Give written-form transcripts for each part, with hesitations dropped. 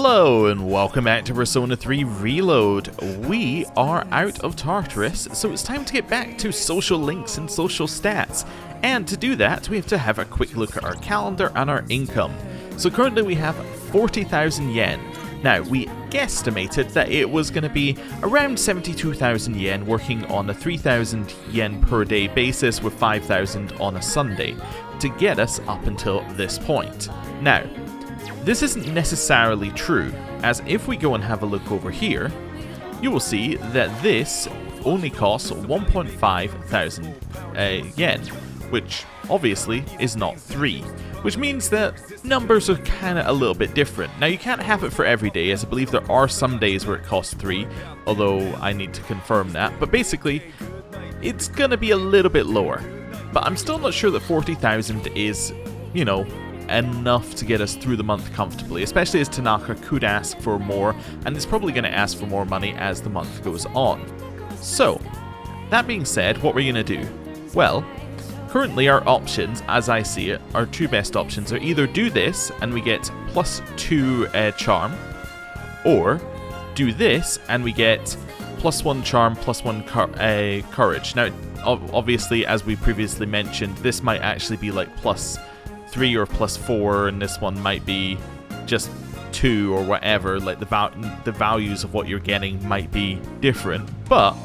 Hello and welcome back to Persona 3 Reload. We are out of Tartarus, so it's time to get back to social links and social stats. And to do that, we have to have a quick look at our calendar and our income. So currently we have 40,000 yen. Now, we guesstimated that it was going to be around 72,000 yen working on a 3,000 yen per day basis with 5,000 on a Sunday to get us up until this point. Now, this isn't necessarily true, as if we go and have a look over here, you will see that this only costs 1.5 thousand yen, which obviously is not 3, which means that numbers are kind of a little bit different. Now, you can't have it for every day, as I believe there are some days where it costs 3, although I need to confirm that, but basically, it's going to be a little bit lower. But I'm still not sure that 40,000 is, you know, enough to get us through the month comfortably, especially as Tanaka could ask for more, and is probably going to ask for more money as the month goes on. So, that being said, what we're going to do? Well, currently our options, as I see it, our two best options are either do this and we get +2 charm, or do this and we get +1 charm, +1 courage. Now, obviously, as we previously mentioned, this might actually be like +3 or +4, and this one might be just 2 or whatever. Like the values of what you're getting might be different, but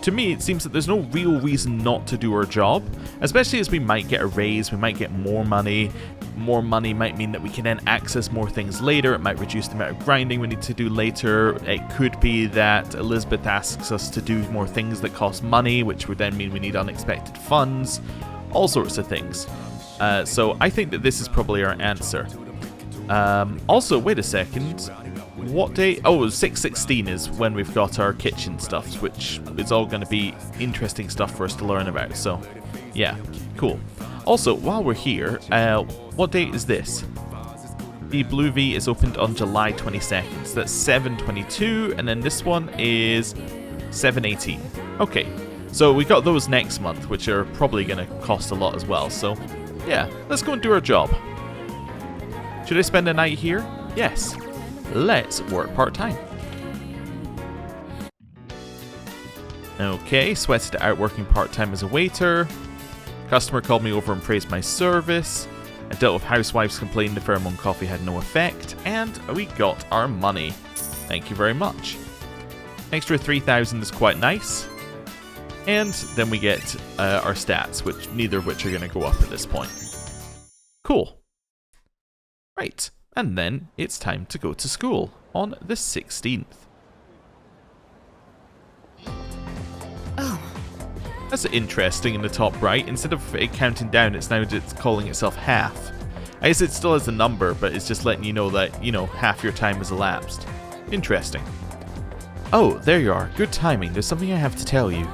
to me it seems that there's no real reason not to do our job, especially as we might get a raise, we might get more money. More money might mean that we can then access more things later. It might reduce the amount of grinding we need to do later. It could be that Elizabeth asks us to do more things that cost money, which would then mean we need unexpected funds, all sorts of things. So I think that this is probably our answer. Also, wait a second. What day? Oh, 6/16 is when we've got our kitchen stuff, which is all going to be interesting stuff for us to learn about. So, yeah, cool. Also, while we're here, what date is this? The Blue V is opened on July 22nd. So that's 7/22, and then this one is 7/18. Okay, so we got those next month, which are probably going to cost a lot as well. So, yeah, let's go and do our job. Should I spend a night here? Yes. Let's work part-time. Okay, sweated it out working part-time as a waiter. Customer called me over and praised my service. I dealt with housewives complaining the pheromone coffee had no effect, and we got our money. Thank you very much. Extra 3,000 is quite nice. And then we get our stats, which neither of which are going to go up at this point. Cool. Right, and then it's time to go to school on the 16th. Oh. That's interesting in the top right. Instead of it counting down, it's now just calling itself half. I guess it still has a number, but it's just letting you know that, you know, half your time has elapsed. Interesting. Oh, there you are. Good timing. There's something I have to tell you.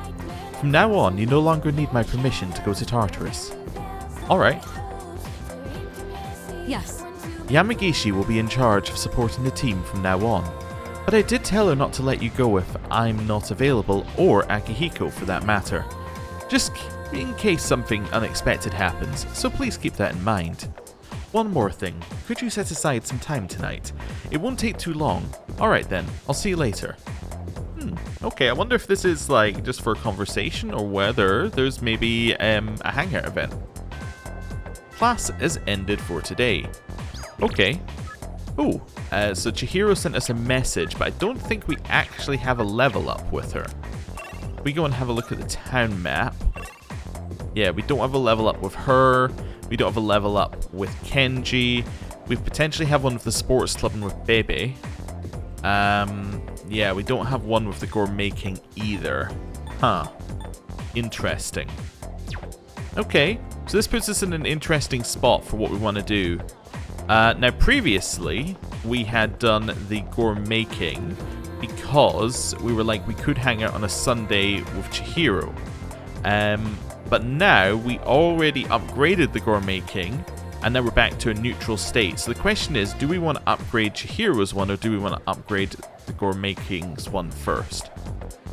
From now on, you no longer need my permission to go to Tartarus. Alright. Yes. Yamagishi will be in charge of supporting the team from now on. But I did tell her not to let you go if I'm not available, or Akihiko for that matter. Just in case something unexpected happens, so please keep that in mind. One more thing, could you set aside some time tonight? It won't take too long. Alright then, I'll see you later. Okay, I wonder if this is like just for a conversation or whether there's maybe a hangout event. Class is ended for today. Okay. Ooh, so Chihiro sent us a message, but I don't think we actually have a level up with her. We go and have a look at the town map. Yeah, we don't have a level up with her. We don't have a level up with Kenji. We potentially have one with the sports club and with Bebe. Yeah, we don't have one with the Gourmet King either. Huh. Interesting. Okay, so this puts us in an interesting spot for what we want to do. Now, previously, we had done the Gourmet King because we were like, we could hang out on a Sunday with Chihiro. But now, we already upgraded the Gourmet King, and now we're back to a neutral state. So the question is, do we want to upgrade Chihiro's one, or do we want to upgrade the Gourmet King's one first?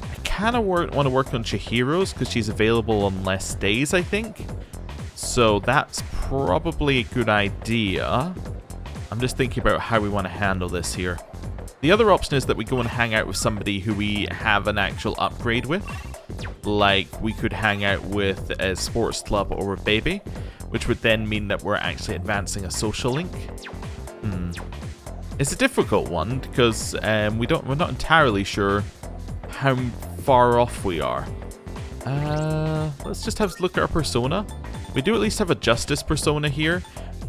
I kind of want to work on Chihiro's, because she's available on less days, I think. So that's probably a good idea. I'm just thinking about how we want to handle this here. The other option is that we go and hang out with somebody who we have an actual upgrade with. Like, we could hang out with a sports club or a baby, which would then mean that we're actually advancing a social link. It's a difficult one because we're not entirely sure how far off we are. Let's just have a look at our persona. We do at least have a justice persona here.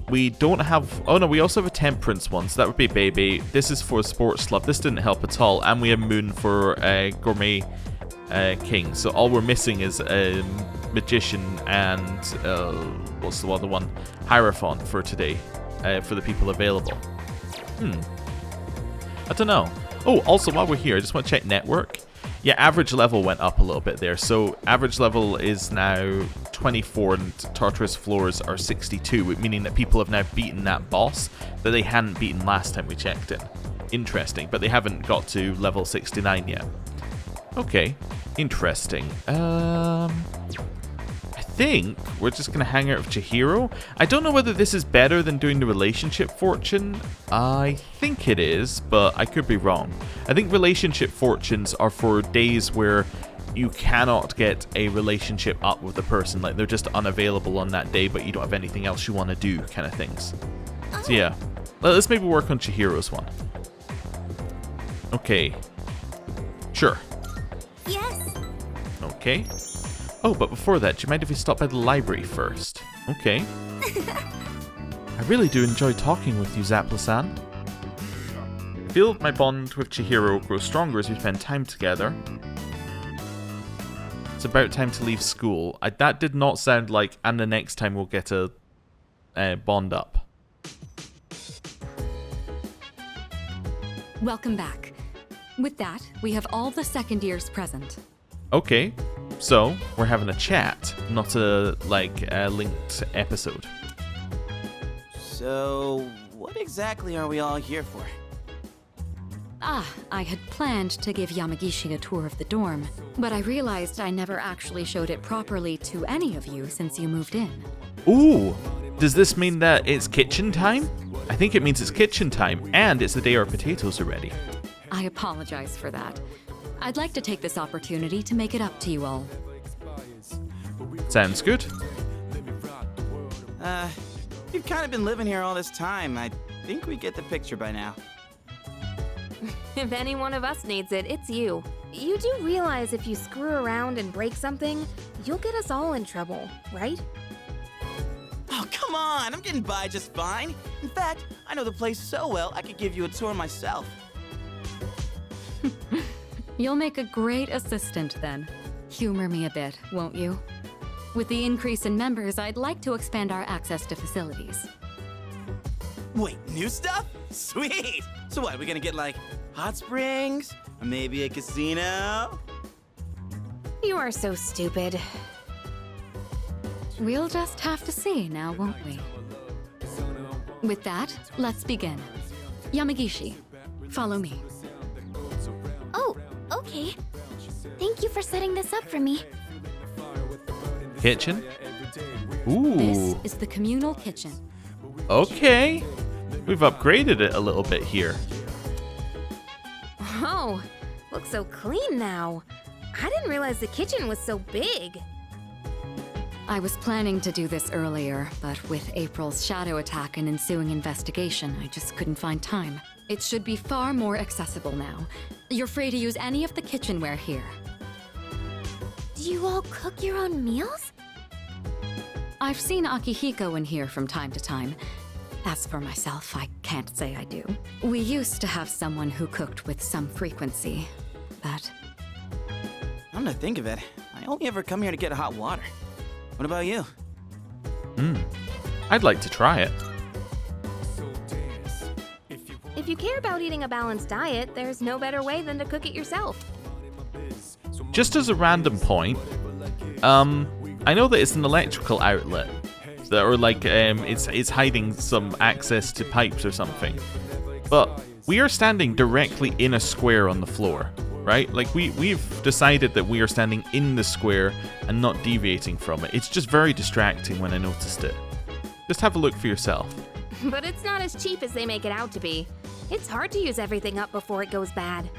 We don't have... Oh no, we also have a temperance one, so that would be baby. This is for sports club. This didn't help at all. And we have moon for gourmet king. So all we're missing is a magician and... what's the other one? Hierophant for today. For the people available. I don't know. Oh, also while we're here, I just want to check network. Yeah, average level went up a little bit there. So average level is now 24 and Tartarus floors are 62, meaning that people have now beaten that boss that they hadn't beaten last time we checked in. Interesting, but they haven't got to level 69 yet. Okay, interesting. I think we're just going to hang out with Chihiro. I don't know whether this is better than doing the relationship fortune. I think it is, but I could be wrong. I think relationship fortunes are for days where you cannot get a relationship up with the person. Like, they're just unavailable on that day, but you don't have anything else you want to do, kind of things. So yeah, let's maybe work on Chihiro's one. Okay. Sure. Yes. Okay. Oh, but before that, do you mind if we stop by the library first? Okay. I really do enjoy talking with you, Zapla-san. I feel my bond with Chihiro grows stronger as we spend time together. It's about time to leave school. That did not sound like, and the next time we'll get a bond up. Welcome back. With that, we have all the second years present. Okay. So, we're having a chat, not a, linked episode. So, what exactly are we all here for? I had planned to give Yamagishi a tour of the dorm, but I realized I never actually showed it properly to any of you since you moved in. Ooh! Does this mean that it's kitchen time? I think it means it's kitchen time, and it's the day our potatoes are ready. I apologize for that. I'd like to take this opportunity to make it up to you all. Sounds good. You've kind of been living here all this time. I think we get the picture by now. If any one of us needs it, it's you. You do realize if you screw around and break something, you'll get us all in trouble, right? Oh, come on! I'm getting by just fine. In fact, I know the place so well, I could give you a tour myself. You'll make a great assistant then. Humor me a bit, won't you? With the increase in members, I'd like to expand our access to facilities. Wait, new stuff? Sweet! So what, we gonna get like hot springs? Or maybe a casino? You are so stupid. We'll just have to see now, won't we? With that, let's begin. Yamagishi, follow me. Oh, okay. Thank you for setting this up for me. Kitchen? Ooh. This is the communal kitchen. Okay. We've upgraded it a little bit here. Oh, looks so clean now. I didn't realize the kitchen was so big. I was planning to do this earlier, but with April's shadow attack and ensuing investigation, I just couldn't find time. It should be far more accessible now. You're free to use any of the kitchenware here. Do you all cook your own meals? I've seen Akihiko in here from time to time. As for myself, I can't say I do. We used to have someone who cooked with some frequency, but... Come to think of it, I only ever come here to get hot water. What about you? I'd like to try it. If you care about eating a balanced diet, there's no better way than to cook it yourself. Just as a random point, I know that it's an electrical outlet, or like it's hiding some access to pipes or something. But we are standing directly in a square on the floor, right? Like we've decided that we are standing in the square and not deviating from it. It's just very distracting when I noticed it. Just have a look for yourself. but it's not as cheap as they make it out to be. It's hard to use everything up before it goes bad.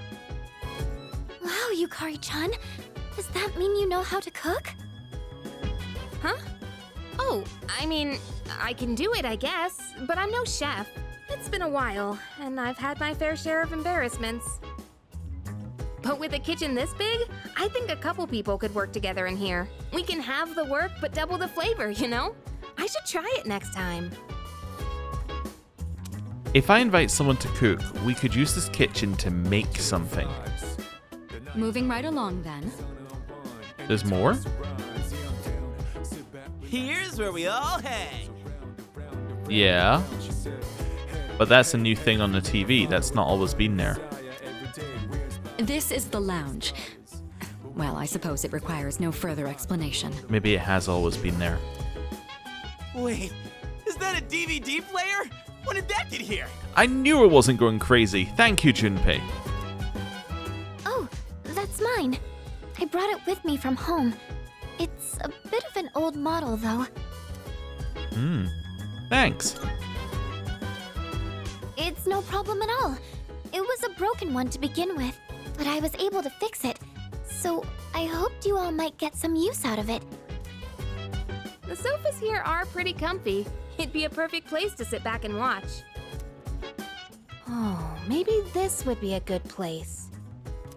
Wow, Yukari-chan. Does that mean you know how to cook? Huh? Oh, I mean, I can do it, I guess, but I'm no chef. It's been a while, and I've had my fair share of embarrassments. But with a kitchen this big, I think a couple people could work together in here. We can have the work, but double the flavor, you know? I should try it next time. If I invite someone to cook, we could use this kitchen to make something. Moving right along then. There's more? Here's where we all hang. Yeah. But that's a new thing on the TV. That's not always been there. This is the lounge. Well, I suppose it requires no further explanation. Maybe it has always been there. Wait, is that a DVD player? When did that get here? I knew it wasn't going crazy. Thank you, Junpei. Oh, that's mine. I brought it with me from home. It's a bit of an old model, though. Thanks. It's no problem at all. It was a broken one to begin with, but I was able to fix it. So I hoped you all might get some use out of it. The sofas here are pretty comfy. It'd be a perfect place to sit back and watch. Oh, maybe this would be a good place.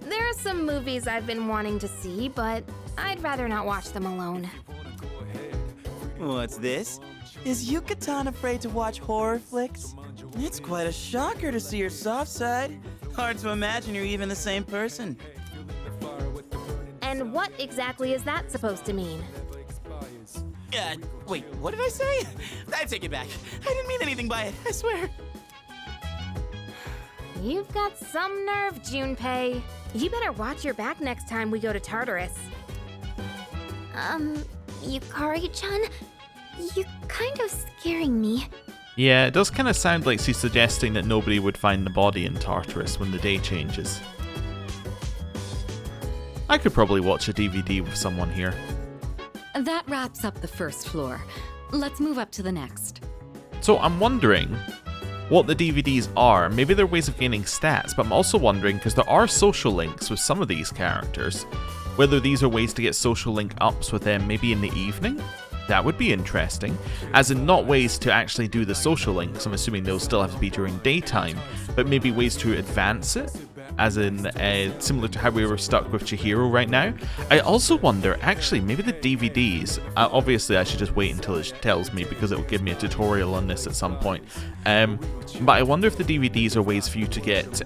There are some movies I've been wanting to see, but I'd rather not watch them alone. What's this? Is Yucatan afraid to watch horror flicks? It's quite a shocker to see your soft side. Hard to imagine you're even the same person. And what exactly is that supposed to mean? Wait, what did I say? I take it back. I didn't mean anything by it, I swear. You've got some nerve, Junpei. You better watch your back next time we go to Tartarus. Yukari-chan? You're kind of scaring me. Yeah, it does kind of sound like she's suggesting that nobody would find the body in Tartarus when the day changes. I could probably watch a DVD with someone here. That wraps up the first floor. Let's move up to the next. So I'm wondering what the DVDs are. Maybe they're ways of gaining stats, but I'm also wondering, because there are social links with some of these characters, whether these are ways to get social link ups with them maybe in the evening? That would be interesting. As in, not ways to actually do the social links, I'm assuming they'll still have to be during daytime, but maybe ways to advance it, as in similar to how we were stuck with Chihiro right now. I also wonder, actually, maybe the DVDs, obviously I should just wait until it tells me because it will give me a tutorial on this at some point, but I wonder if the DVDs are ways for you to get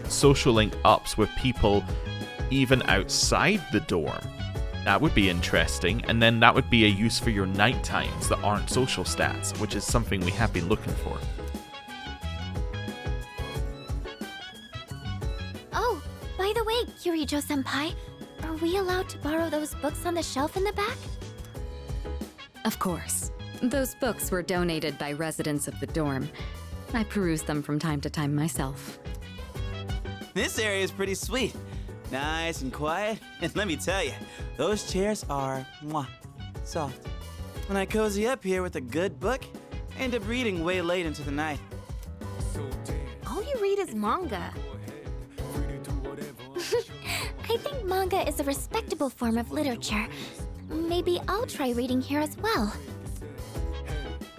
social link ups with people even outside the dorm. That would be interesting, and then that would be a use for your night times that aren't social stats, which is something we have been looking for. Oh, by the way, Kirijo-senpai, are we allowed to borrow those books on the shelf in the back? Of course. Those books were donated by residents of the dorm. I peruse them from time to time myself. This area is pretty sweet. Nice and quiet, and let me tell you, those chairs are soft. When I cozy up here with a good book, I end up reading way late into the night. All you read is manga. I think manga is a respectable form of literature. Maybe I'll try reading here as well.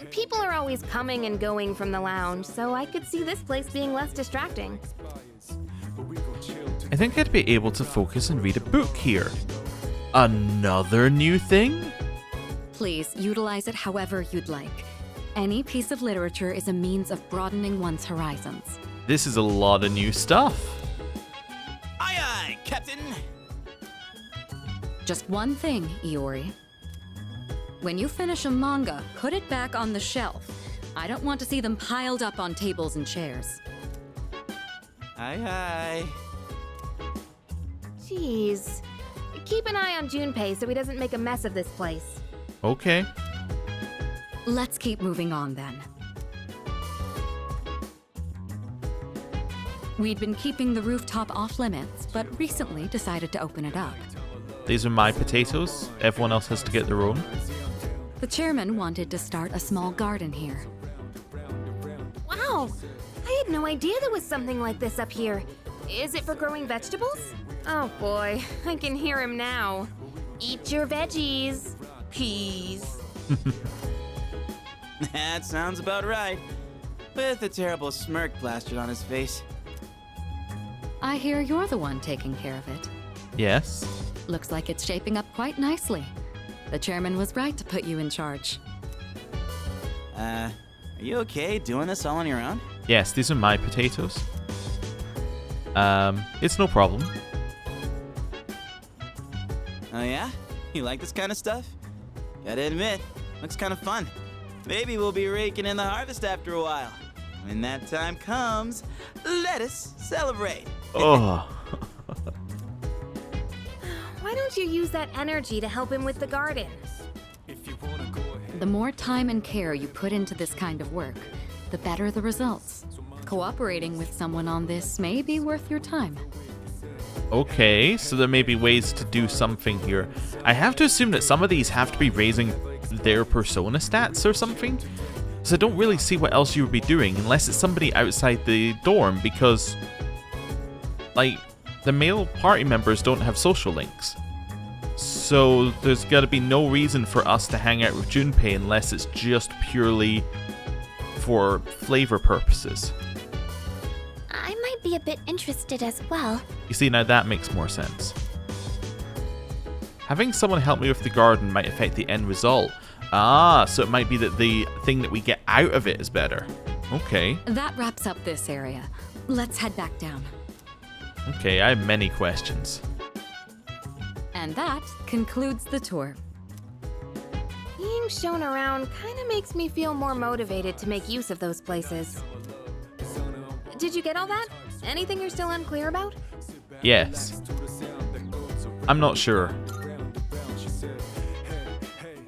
People are always coming and going from the lounge, so I could see this place being less distracting. I think I'd be able to focus and read a book here. Another new thing? Please, utilize it however you'd like. Any piece of literature is a means of broadening one's horizons. This is a lot of new stuff. Aye aye, Captain! Just one thing, Iori. When you finish a manga, put it back on the shelf. I don't want to see them piled up on tables and chairs. Aye aye. Jeez. Keep an eye on Junpei so he doesn't make a mess of this place. Okay. Let's keep moving on then. We'd been keeping the rooftop off limits, but recently decided to open it up. These are my potatoes. Everyone else has to get their own. The chairman wanted to start a small garden here. Wow! I had no idea there was something like this up here. Is it for growing vegetables? Oh boy, I can hear him now. Eat your veggies, please. That sounds about right. With a terrible smirk plastered on his face. I hear you're the one taking care of it. Yes. Looks like it's shaping up quite nicely. The chairman was right to put you in charge. Are you okay doing this all on your own? Yes, these are my potatoes. It's no problem. Oh yeah? You like this kind of stuff? Gotta admit, looks kind of fun. Maybe we'll be raking in the harvest after a while. When that time comes, let us celebrate. Oh. Why don't you use that energy to help him with the garden? The more time and care you put into this kind of work, the better the results. Cooperating with someone on this may be worth your time. Okay, so there may be ways to do something here. I have to assume that some of these have to be raising their persona stats or something. So I don't really see what else you would be doing unless it's somebody outside the dorm, because, like, the male party members don't have social links. So there's got to be no reason for us to hang out with Junpei unless it's just purely for flavor purposes. I might be a bit interested as well. You see, now that makes more sense. Having someone help me with the garden might affect the end result. Ah, so it might be that the thing that we get out of it is better. Okay. That wraps up this area. Let's head back down. Okay, I have many questions. And that concludes the tour. Being shown around kinda makes me feel more motivated to make use of those places. Did you get all that? Anything you're still unclear about? Yes. I'm not sure.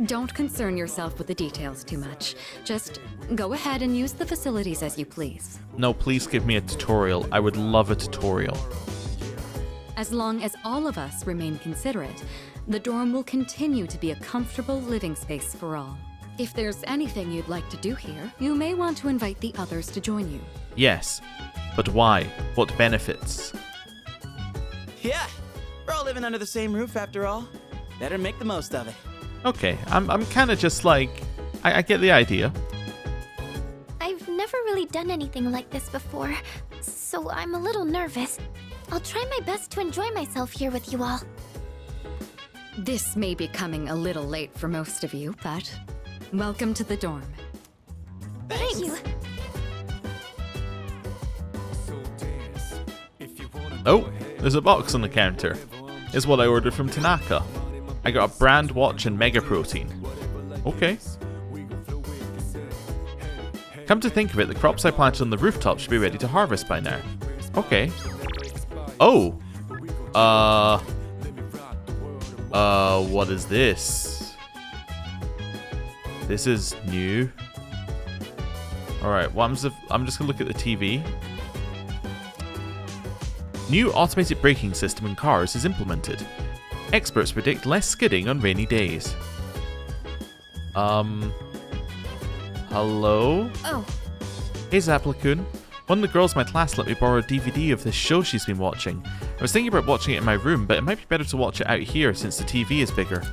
Don't concern yourself with the details too much. Just go ahead and use the facilities as you please. No, please give me a tutorial. I would love a tutorial. As long as all of us remain considerate, the dorm will continue to be a comfortable living space for all. If there's anything you'd like to do here, you may want to invite the others to join you. Yes, but why? What benefits? Yeah, we're all living under the same roof after all. Better make the most of it. Okay, I'm kind of just like, I get the idea. I've never really done anything like this before, so I'm a little nervous. I'll try my best to enjoy myself here with you all. This may be coming a little late for most of you, but welcome to the dorm. Thank you. Oh, there's a box on the counter. It's what I ordered from Tanaka. I got a brand watch and mega protein. Okay. Come to think of it, the crops I planted on the rooftop should be ready to harvest by now. Okay. Oh. What is this? This is new. Alright, well, I'm just gonna look at the TV. New automated braking system in cars is implemented. Experts predict less skidding on rainy days. Hello? Oh, Hey Zaplakun. One of the girls in my class let me borrow a DVD of this show she's been watching. I was thinking about watching it in my room, but it might be better to watch it out here since the TV is bigger.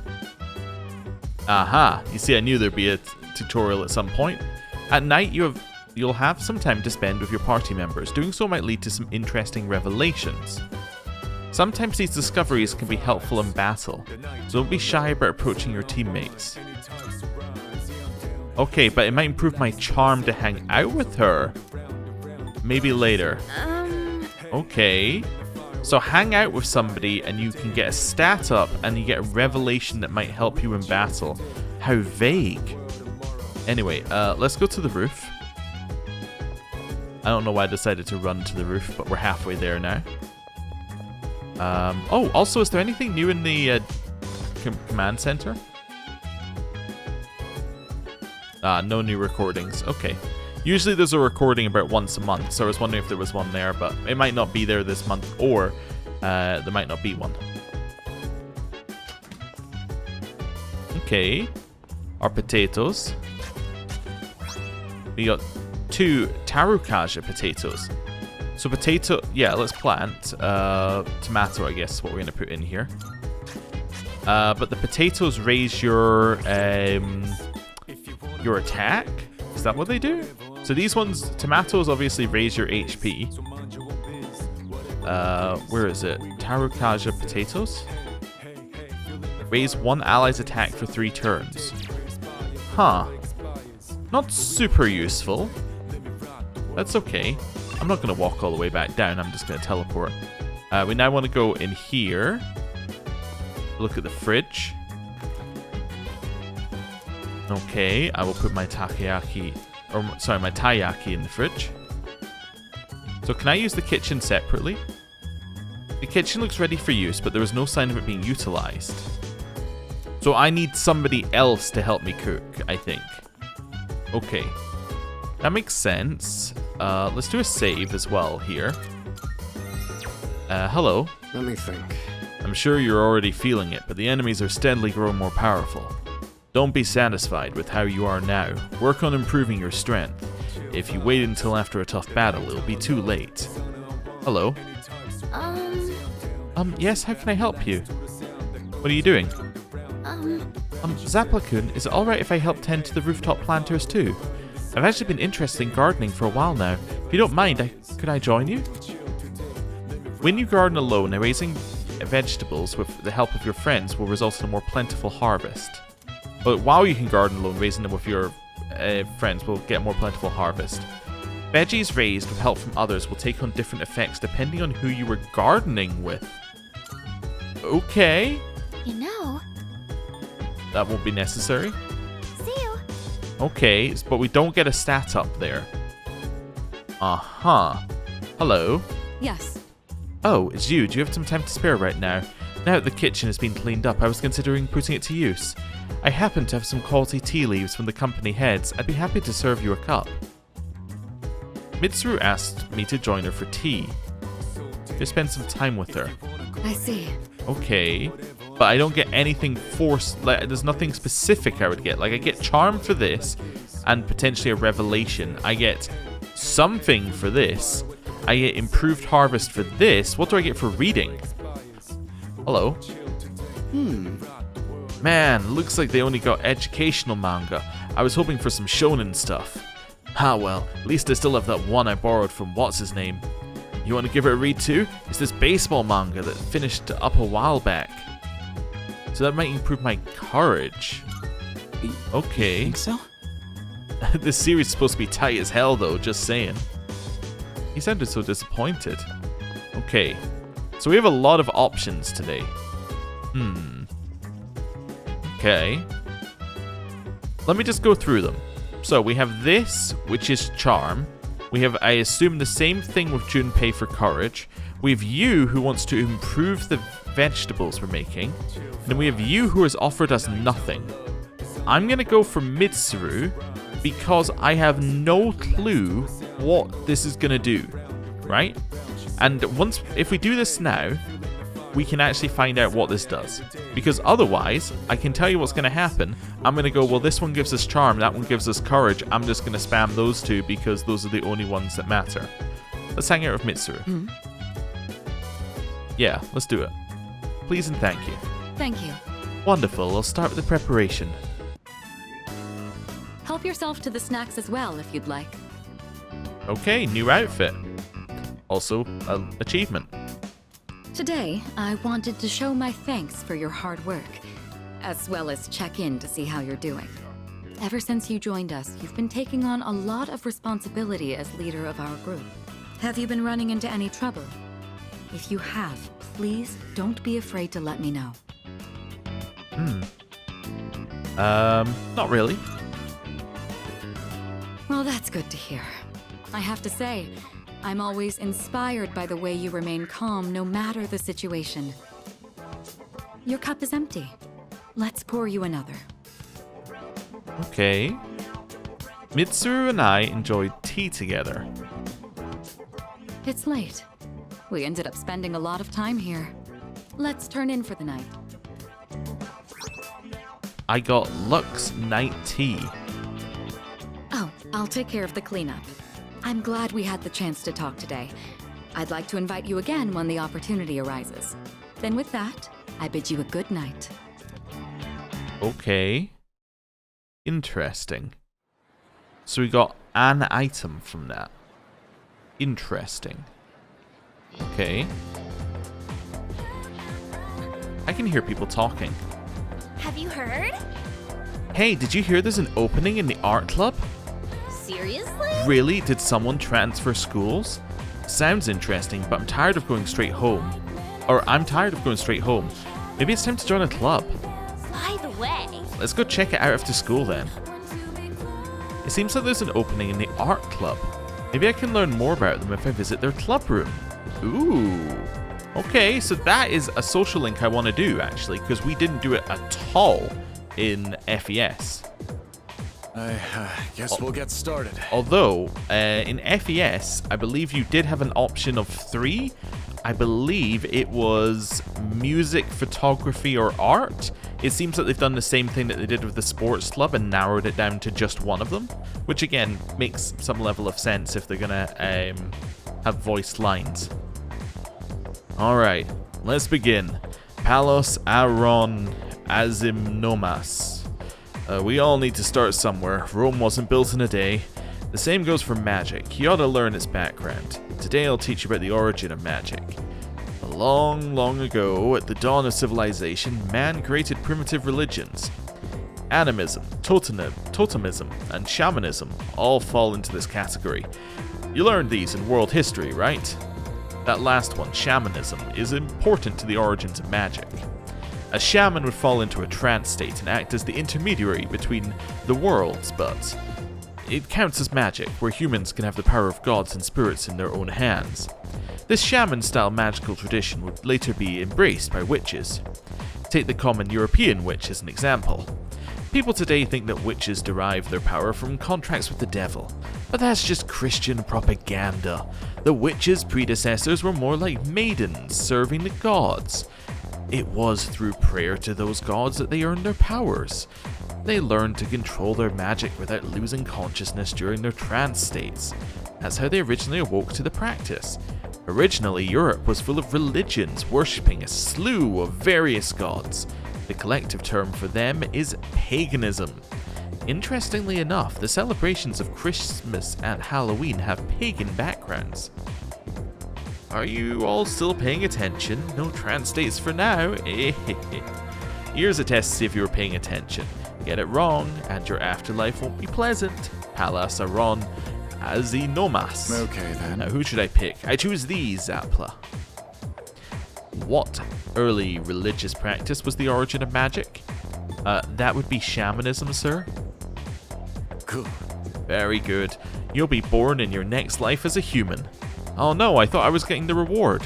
Aha! You see, I knew there'd be a tutorial at some point. At night, you'll have some time to spend with your party members. Doing so might lead to some interesting revelations. Sometimes these discoveries can be helpful in battle, so don't be shy about approaching your teammates. Okay, but it might improve my charm to hang out with her. Maybe later. Okay. So hang out with somebody and you can get a stat up and you get a revelation that might help you in battle. How vague. Anyway, let's go to the roof. I don't know why I decided to run to the roof, but we're halfway there now. Oh, also, is there anything new in the command center? No new recordings. Okay. Usually there's a recording about once a month, so I was wondering if there was one there, but it might not be there this month, or there might not be one. Okay. Our potatoes. We got 2 Tarukaja potatoes. So potato, yeah, let's plant tomato, I guess is what we're going to put in here. But the potatoes raise your attack. Is that what they do? So these ones, tomatoes obviously raise your HP. Where is it? Tarukaja potatoes? Raise one ally's attack for 3 turns. Huh. Not super useful. That's okay. I'm not going to walk all the way back down. I'm just going to teleport. We now want to go in here. Look at the fridge. Okay, I will put my takoyaki, or sorry, my taiyaki in the fridge. So can I use the kitchen separately? The kitchen looks ready for use, but there is no sign of it being utilized. So I need somebody else to help me cook, I think. Okay. That makes sense. Let's do a save as well here. Hello. Let me think. I'm sure you're already feeling it, but the enemies are steadily growing more powerful. Don't be satisfied with how you are now. Work on improving your strength. If you wait until after a tough battle, it'll be too late. Hello. Yes, how can I help you? What are you doing? Zapla-kun, is it alright if I help tend to the rooftop planters too? I've actually been interested in gardening for a while now. If you don't mind, could I join you? When you garden alone, raising vegetables with the help of your friends will result in a more plentiful harvest. But while you can garden alone, raising them with your friends will get a more plentiful harvest. Veggies raised with help from others will take on different effects depending on who you were gardening with. Okay. You know. That won't be necessary. See you. Okay, but we don't get a stat up there. Uh-huh. Hello. Yes. Oh, it's you. Do you have some time to spare right now? Now that the kitchen has been cleaned up, I was considering putting it to use. I happen to have some quality tea leaves from the company heads. I'd be happy to serve you a cup. Mitsuru asked me to join her for tea. To spend some time with her. I see. Okay. But I don't get anything forced. Like, there's nothing specific I would get. Like, I get charm for this and potentially a revelation. I get something for this. I get improved harvest for this. What do I get for reading? Hello. Man, looks like they only got educational manga. I was hoping for some shonen stuff. Ah well, at least I still have that one I borrowed from what's-his-name. You want to give it a read too? It's this baseball manga that finished up a while back. So that might improve my courage. Okay. Think so? This series is supposed to be tight as hell though, just saying. He sounded so disappointed. Okay. So we have a lot of options today. Okay. Let me just go through them. So we have this, which is charm. We have, I assume, the same thing with Junpei for courage. We have you, who wants to improve the vegetables we're making. And then we have you, who has offered us nothing. I'm going to go for Mitsuru because I have no clue what this is going to do. Right? And if we do this now, we can actually find out what this does. Because otherwise, I can tell you what's going to happen. I'm going to go, well, this one gives us charm, that one gives us courage. I'm just going to spam those two because those are the only ones that matter. Let's hang out with Mitsuru. Yeah, let's do it. Please and thank you. Thank you. Wonderful, I'll start with the preparation. Help yourself to the snacks as well if you'd like. Okay, new outfit. Also, an achievement. Today, I wanted to show my thanks for your hard work, as well as check in to see how you're doing. Ever since you joined us, you've been taking on a lot of responsibility as leader of our group. Have you been running into any trouble? If you have, please don't be afraid to let me know. Not really. Well, that's good to hear. I have to say, I'm always inspired by the way you remain calm no matter the situation. Your cup is empty. Let's pour you another. Okay. Mitsuru and I enjoyed tea together. It's late. We ended up spending a lot of time here. Let's turn in for the night. I got Lux Night Tea. Oh, I'll take care of the cleanup. I'm glad we had the chance to talk today. I'd like to invite you again when the opportunity arises. Then with that, I bid you a good night. Okay. Interesting. So we got an item from that. Interesting. Okay. I can hear people talking. Have you heard? Hey, did you hear there's an opening in the art club? Seriously? Really? Did someone transfer schools? Sounds interesting, but I'm tired of going straight home. Or I'm tired of going straight home. Maybe it's time to join a club. By the way, Let's go check it out after school then. It seems like there's an opening in the art club. Maybe I can learn more about them if I visit their club room. Ooh. Okay, so that is a social link I want to do, actually, because we didn't do it at all in FES. I guess we'll get started. Although, in FES, I believe you did have an option of 3. I believe it was music, photography, or art. It seems that they've done the same thing that they did with the sports club and narrowed it down to just one of them, which again makes some level of sense if they're gonna have voiced lines. Alright, let's begin. Palos Aron Azimnomas. We all need to start somewhere. Rome wasn't built in a day. The same goes for magic. You ought to learn its background. Today I'll teach you about the origin of magic. Long, long ago, at the dawn of civilization, man created primitive religions. Animism, totemism, and shamanism all fall into this category. You learned these in world history, right? That last one, shamanism, is important to the origins of magic. A shaman would fall into a trance state and act as the intermediary between the worlds, but it counts as magic, where humans can have the power of gods and spirits in their own hands. This shaman-style magical tradition would later be embraced by witches. Take the common European witch as an example. People today think that witches derive their power from contracts with the devil, but that's just Christian propaganda. The witches' predecessors were more like maidens serving the gods. It was through prayer to those gods that they earned their powers. They learned to control their magic without losing consciousness during their trance states. That's how they originally awoke to the practice. Originally, Europe was full of religions worshipping a slew of various gods. The collective term for them is paganism. Interestingly enough, the celebrations of Christmas and Halloween have pagan backgrounds. Are you all still paying attention? No trance states for now. Here's a test to see if you were paying attention. Get it wrong, and your afterlife won't be pleasant. Palas Aron Azinomas. Okay, then. Now, who should I pick? I choose these, Zapla. What early religious practice was the origin of magic? That would be shamanism, sir. Cool. Very good. You'll be born in your next life as a human. Oh no, I thought I was getting the reward.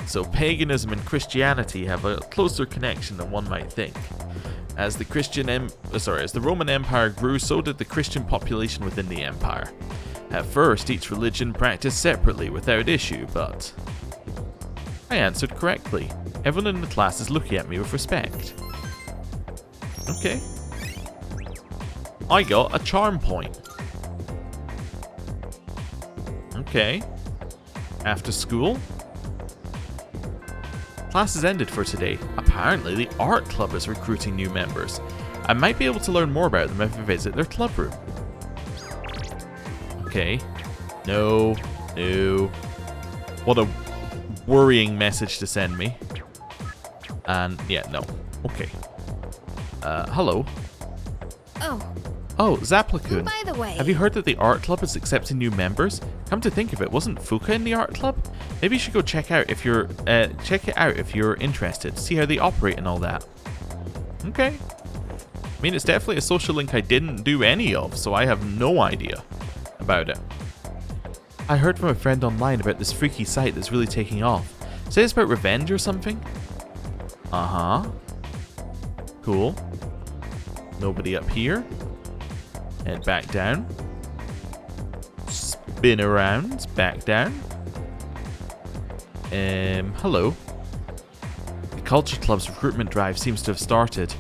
So paganism and Christianity have a closer connection than one might think. As the Roman Empire grew, so did the Christian population within the empire. At first, each religion practiced separately without issue, but I answered correctly. Everyone in the class is looking at me with respect. Okay. I got a charm point. Okay. After school? Class has ended for today. Apparently, the art club is recruiting new members. I might be able to learn more about them if I visit their club room. Okay. No. What a worrying message to send me. And, yeah, no. Okay. Hello. Oh, Zaplakun. By the way, Have you heard that the art club is accepting new members? Come to think of it, wasn't Fuka in the art club? Maybe you should go check it out if you're interested. See how they operate and all that. Okay. I mean, it's definitely a social link I didn't do any of, so I have no idea about it. I heard from a friend online about this freaky site that's really taking off. Say it's about revenge or something? Uh-huh. Cool. Nobody up here. Head back down. Spin around. Back down. Hello. The Culture Club's recruitment drive seems to have started.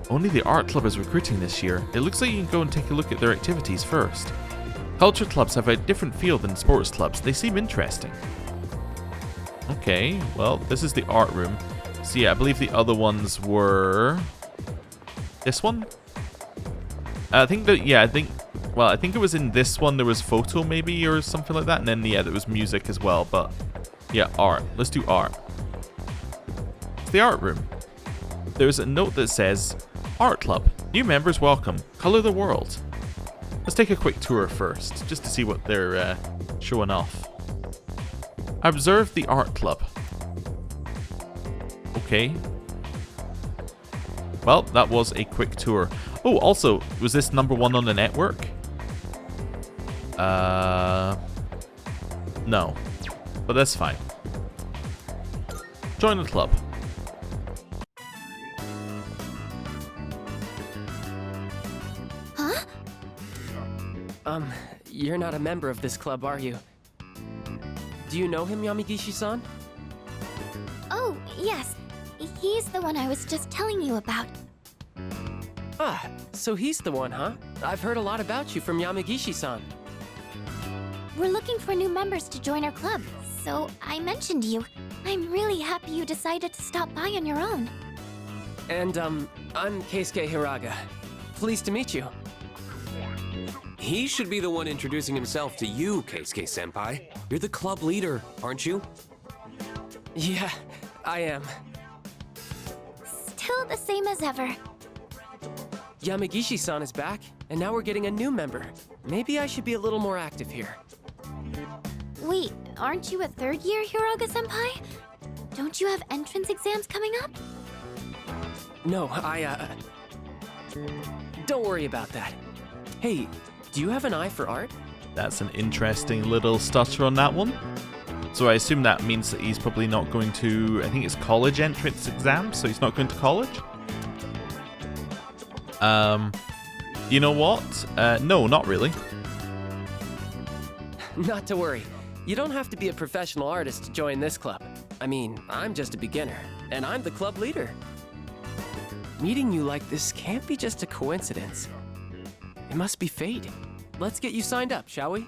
Only the Art Club is recruiting this year. It looks like you can go and take a look at their activities first. Culture clubs have a different feel than sports clubs. They seem interesting. Okay, well, this is the art room. So yeah, I believe the other ones were... this one? I think that, yeah, I think it was in this one there was photo maybe or something like that. And then, yeah, there was music as well. But, yeah, art. Let's do art. It's the art room. There's a note that says, Art Club. New members welcome. Color the world. Let's take a quick tour first, just to see what they're showing off. Observe the art club. Okay. Well, that was a quick tour. Oh, also, was this #1 on the network? No. But that's fine. Join the club. Huh? You're not a member of this club, are you? Do you know him, Yamigishi-san? Oh, yes. He's the one I was just telling you about. Ah, so he's the one, huh? I've heard a lot about you from Yamigishi-san. We're looking for new members to join our club, so I mentioned you. I'm really happy you decided to stop by on your own. And, I'm Keisuke Hiraga. Pleased to meet you. He should be the one introducing himself to you, Keisuke-senpai. You're the club leader, aren't you? Yeah, I am. Still the same as ever. Yamigishi-san is back, and now we're getting a new member. Maybe I should be a little more active here. Wait, aren't you a third year, Hiraga-senpai? Don't you have entrance exams coming up? No, don't worry about that. Hey, do you have an eye for art? That's an interesting little stutter on that one. So I assume that means that he's probably not going to, I think it's college entrance exams, so he's not going to college? You know what? No, not really. Not to worry. You don't have to be a professional artist to join this club. I mean, I'm just a beginner, and I'm the club leader. Meeting you like this can't be just a coincidence. It must be fate. Let's get you signed up, shall we?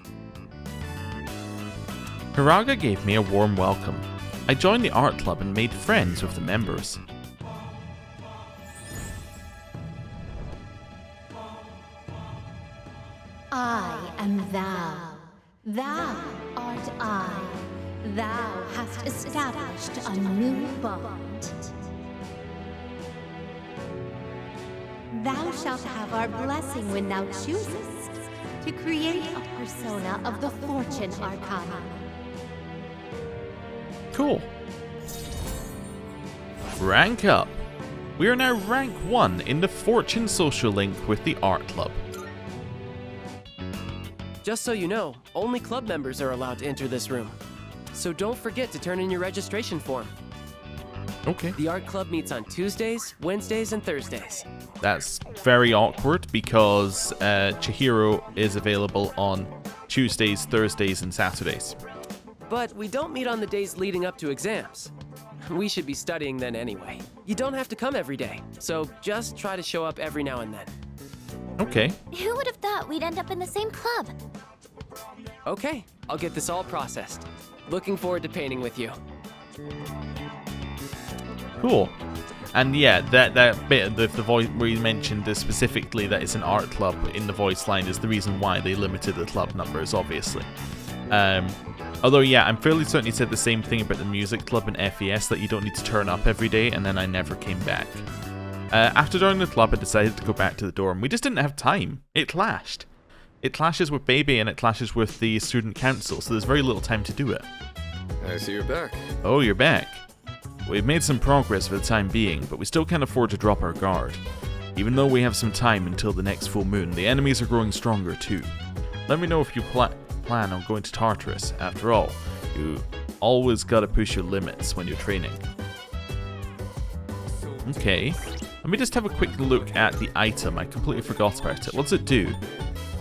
Hiraga gave me a warm welcome. I joined the art club and made friends with the members. I am thou. Thou art I. Thou hast established a new bond. Thou shalt have our blessing when thou choosest to create a persona of the Fortune Arcana. Cool. Rank up. We are now rank 1 in the Fortune social link with the art club. Just so you know, only club members are allowed to enter this room. So don't forget to turn in your registration form. Okay. The art club meets on Tuesdays, Wednesdays, and Thursdays. That's very awkward because Chihiro is available on Tuesdays, Thursdays, and Saturdays. But we don't meet on the days leading up to exams. We should be studying then anyway. You don't have to come every day, so just try to show up every now and then. Okay. Who would have thought we'd end up in the same club? Okay, I'll get this all processed. Looking forward to painting with you. Cool. And yeah, that bit of the voice where you mentioned specifically that it's an art club in the voice line is the reason why they limited the club numbers, obviously. Although, yeah, I'm fairly certain he said the same thing about the music club in FES, that you don't need to turn up every day, and then I never came back. After joining the club, I decided to go back to the dorm. We just didn't have time. It clashed. It clashes with Baby, and it clashes with the student council, so there's very little time to do it. I see you're back. Oh, you're back. We've made some progress for the time being, but we still can't afford to drop our guard. Even though we have some time until the next full moon, the enemies are growing stronger too. Let me know if you plan on going to Tartarus. After all, you always gotta push your limits when you're training. Okay, let me just have a quick look at the item. I completely forgot about it. What does it do?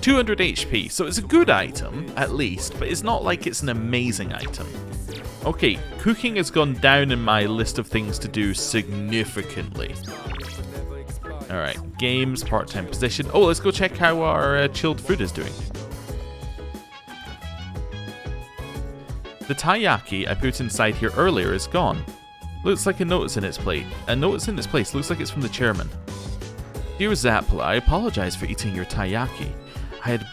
200 HP, so it's a good item, at least, but it's not like it's an amazing item. Okay, cooking has gone down in my list of things to do significantly. Alright, games, part-time position. Oh, let's go check how our chilled food is doing. The taiyaki I put inside here earlier is gone. Looks like a notice in its place. A notice in its place looks like it's from the chairman. Dear Zapla, I apologize for eating your taiyaki. I had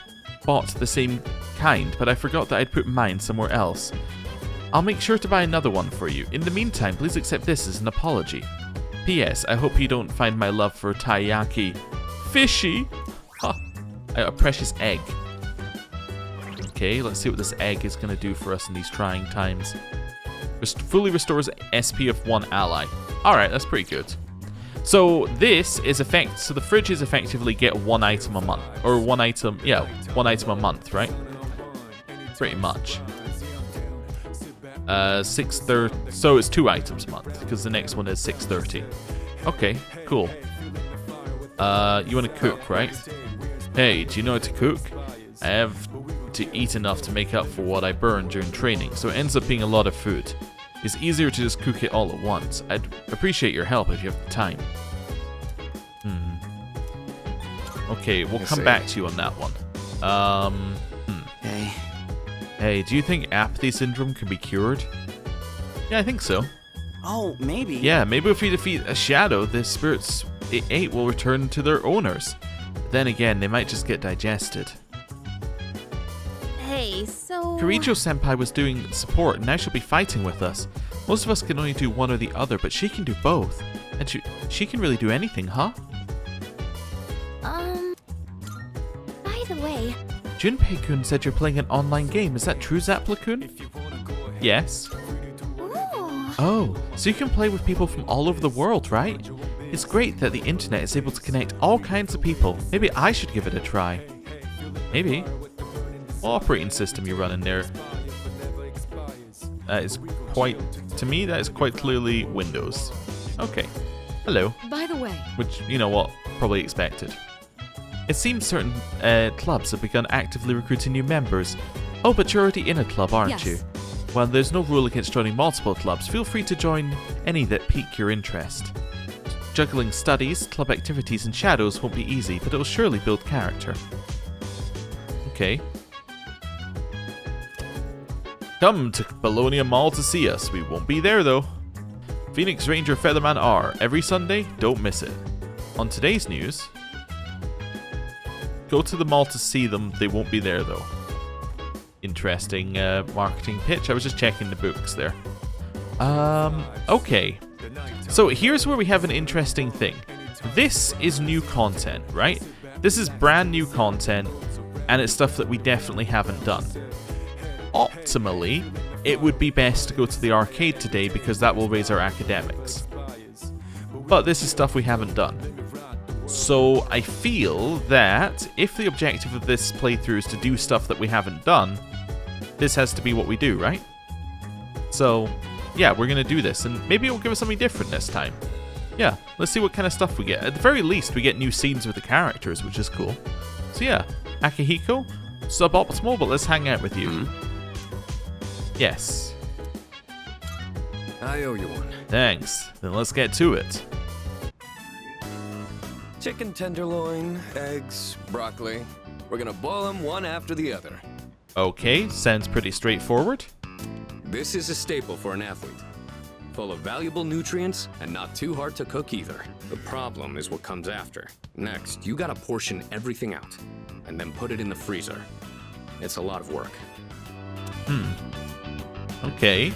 bought the same kind, but I forgot that I'd put mine somewhere else. I'll make sure to buy another one for you. In the meantime, please accept this as an apology. P.S. I hope you don't find my love for taiyaki fishy. Ha! A precious egg. Okay, let's see what this egg is going to do for us in these trying times. Fully restores SP of one ally. Alright, that's pretty good. So this is so the fridges effectively get one item a month. Or one item a month, right? Pretty much. 630, so it's 2 items a month, because the next one is 630. Okay, cool. You want to cook, right? Hey, do you know how to cook? I have to eat enough to make up for what I burn during training, so it ends up being a lot of food. It's easier to just cook it all at once. I'd appreciate your help if you have the time. Okay, we'll come back to you on that one. Hey, do you think apathy syndrome can be cured? Yeah, I think so. Oh, maybe. Yeah, maybe if we defeat a shadow, the spirits it ate will return to their owners. But then again, they might just get digested. Hey, so... Kirijo-senpai was doing support, and now she'll be fighting with us. Most of us can only do one or the other, but she can do both. And she can really do anything, huh? By the way... Junpei-kun said you're playing an online game. Is that true, Zapla-kun? Yes. Ooh. Oh, so you can play with people from all over the world, right? It's great that the internet is able to connect all kinds of people. Maybe I should give it a try. Maybe. What operating system you're running there? That is quite, to me, that is quite clearly Windows. Okay. Hello. By the way... Which, you know what, probably expected. It seems certain clubs have begun actively recruiting new members. Oh, but you're already in a club, aren't you? Well, there's no rule against joining multiple clubs. Feel free to join any that pique your interest. Juggling studies, club activities, and shadows won't be easy, but it'll surely build character. Okay. Come to Bologna Mall to see us. We won't be there, though. Phoenix Ranger Featherman R. Every Sunday, don't miss it. On today's news... Go to the mall to see them. They won't be there, though. Interesting marketing pitch. I was just checking the books there. Okay. So here's where we have an interesting thing. This is new content, right? This is brand new content, and it's stuff that we definitely haven't done. Optimally, it would be best to go to the arcade today because that will raise our academics. But this is stuff we haven't done. So I feel that if the objective of this playthrough is to do stuff that we haven't done, this has to be what we do, right? So, yeah, we're going to do this, and maybe it will give us something different this time. Yeah, let's see what kind of stuff we get. At the very least, we get new scenes with the characters, which is cool. So yeah, Akihiko, suboptimal, but let's hang out with you. Yes. I owe you one. Thanks. Then let's get to it. Chicken tenderloin, eggs, broccoli. We're gonna boil them one after the other. Okay, sounds pretty straightforward. This is a staple for an athlete. Full of valuable nutrients and not too hard to cook either. The problem is what comes after. Next, you gotta portion everything out and then put it in the freezer. It's a lot of work. Okay.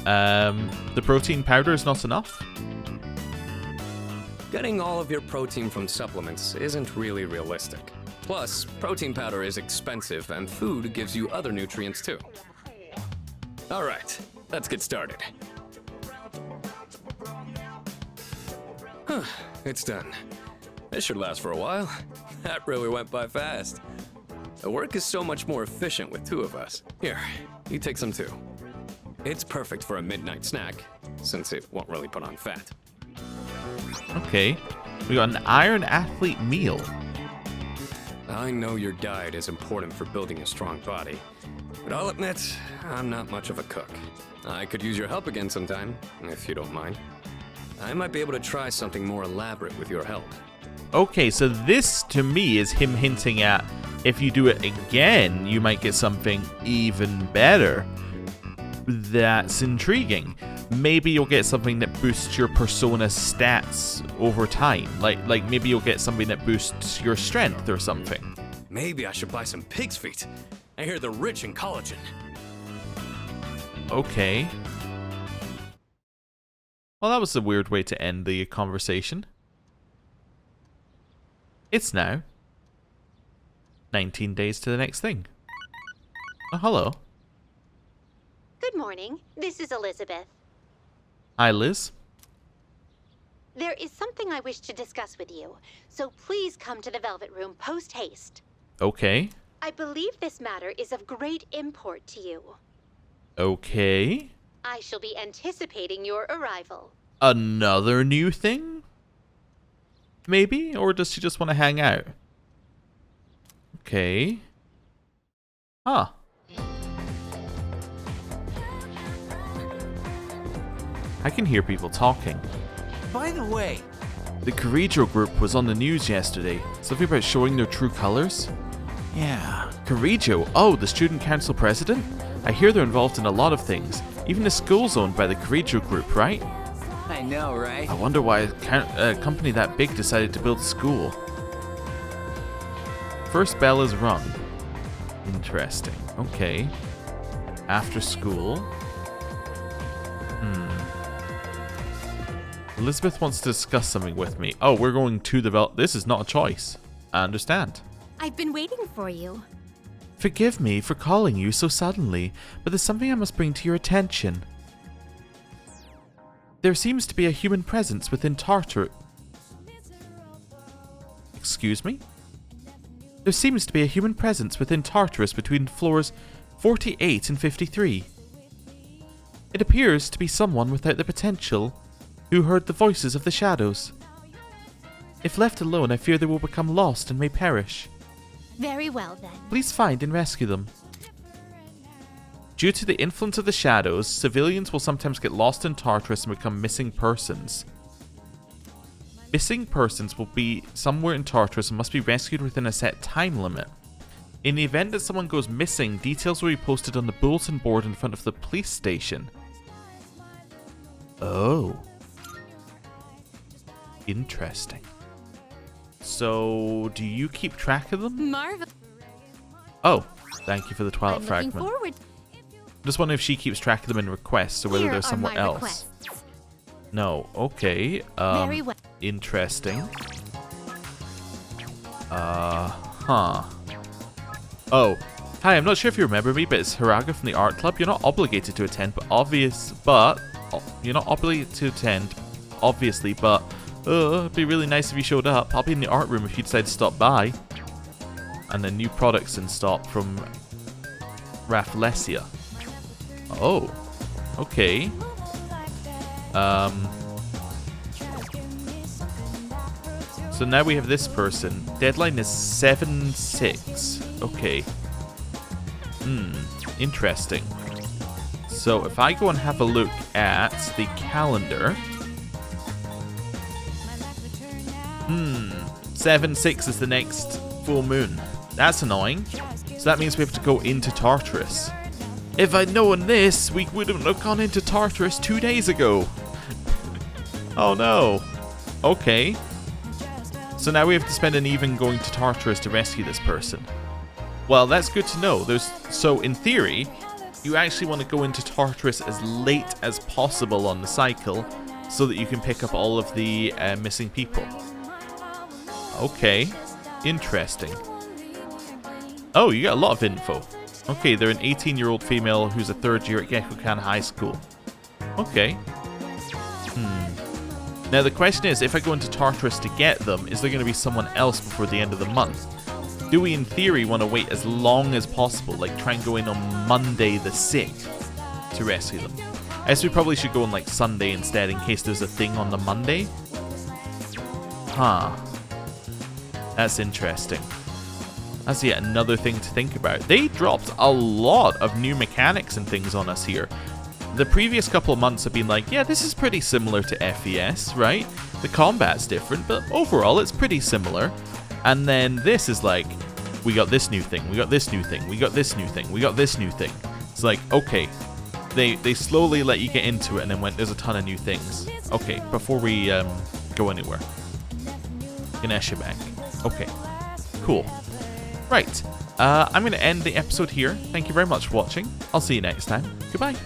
The protein powder is not enough? Getting all of your protein from supplements isn't really realistic. Plus, protein powder is expensive and food gives you other nutrients too. All right, let's get started. It's done. This should last for a while. That really went by fast. The work is so much more efficient with 2 of us. Here, you take some too. It's perfect for a midnight snack, since it won't really put on fat. Okay. We got an Iron Athlete meal. I know your diet is important for building a strong body, but I'll admit, I'm not much of a cook. I could use your help again sometime, if you don't mind. I might be able to try something more elaborate with your help. Okay, so this to me is him hinting at if you do it again, you might get something even better. That's intriguing. Maybe you'll get something that boosts your persona stats over time. Like maybe you'll get something that boosts your strength or something. Maybe I should buy some pig's feet. I hear they're rich in collagen. Okay. Well, that was a weird way to end the conversation. It's now 19 days to the next thing. Oh, hello. Good morning. This is Elizabeth. Hi, Liz. There is something I wish to discuss with you, so please come to the Velvet Room post-haste. Okay. I believe this matter is of great import to you. Okay. I shall be anticipating your arrival. Another new thing? Maybe? Or does she just want to hang out? Okay. Huh. I can hear people talking. By the way, The Corregio group was on the news yesterday. Something about showing their true colors? yeah. Corregio? Oh, the student council president? I hear they're involved in a lot of things. Even the school's owned by the Corregio group, right? I know, right? I wonder why a company that big decided to build a school. First bell is rung. Interesting. Okay. After school. Elizabeth wants to discuss something with me. Oh, we're going to develop. This is not a choice. I understand. I've been waiting for you. Forgive me for calling you so suddenly, but there's something I must bring to your attention. There seems to be a human presence within Tartar. Excuse me? There seems to be a human presence within Tartarus between floors 48 and 53. It appears to be someone without the potential who heard the voices of the shadows. If left alone, I fear they will become lost and may perish. Very well, then. Please find and rescue them. Due to the influence of the shadows, civilians will sometimes get lost in Tartarus and become missing persons. Missing persons will be somewhere in Tartarus and must be rescued within a set time limit. In the event that someone goes missing, details will be posted on the bulletin board in front of the police station. Oh. Interesting. So, do you keep track of them? Marvel. Oh, thank you for the Twilight I'm Fragment. looking forward. Just wondering if she keeps track of them in requests or whether Here they're are somewhere my else. requests. No, okay. Very well. Interesting. Huh. Oh, hi, I'm not sure if you remember me, but it's Hiraga from the art club. You're not obligated to attend, you're not obligated to attend, obviously, but it'd be really nice if you showed up. I'll be in the art room if you decide to stop by. And then new products in stock from Rafflesia. Oh, okay. So now we have this person. Deadline is 7/6. Okay. Interesting. So if I go and have a look at the calendar. 7/6 is the next full moon. That's annoying. So that means we have to go into Tartarus. If I'd known this, we wouldn't have gone into Tartarus 2 days ago. Oh no. Okay. So now we have to spend an even going to Tartarus to rescue this person. Well, that's good to know. So in theory, you actually want to go into Tartarus as late as possible on the cycle so that you can pick up all of the missing people. Okay. Interesting. Oh, you got a lot of info. Okay, they're an 18-year-old female who's a third year at Gekkokan High School. Okay. Now the question is, if I go into Tartarus to get them, is there going to be someone else before the end of the month? Do we in theory want to wait as long as possible, like try and go in on Monday the 6th to rescue them? I guess we probably should go on like Sunday instead in case there's a thing on the Monday. Huh. That's interesting. That's yet another thing to think about. They dropped a lot of new mechanics and things on us here. The previous couple of months have been like, yeah, this is pretty similar to FES, right? The combat's different, but overall it's pretty similar. And then this is like, we got this new thing, we got this new thing, we got this new thing, we got this new thing. It's like, okay, They slowly let you get into it and then went, there's a ton of new things. Okay, before we go anywhere. Ganesha Bank. Okay, cool. Right, I'm going to end the episode here. Thank you very much for watching. I'll see you next time. Goodbye.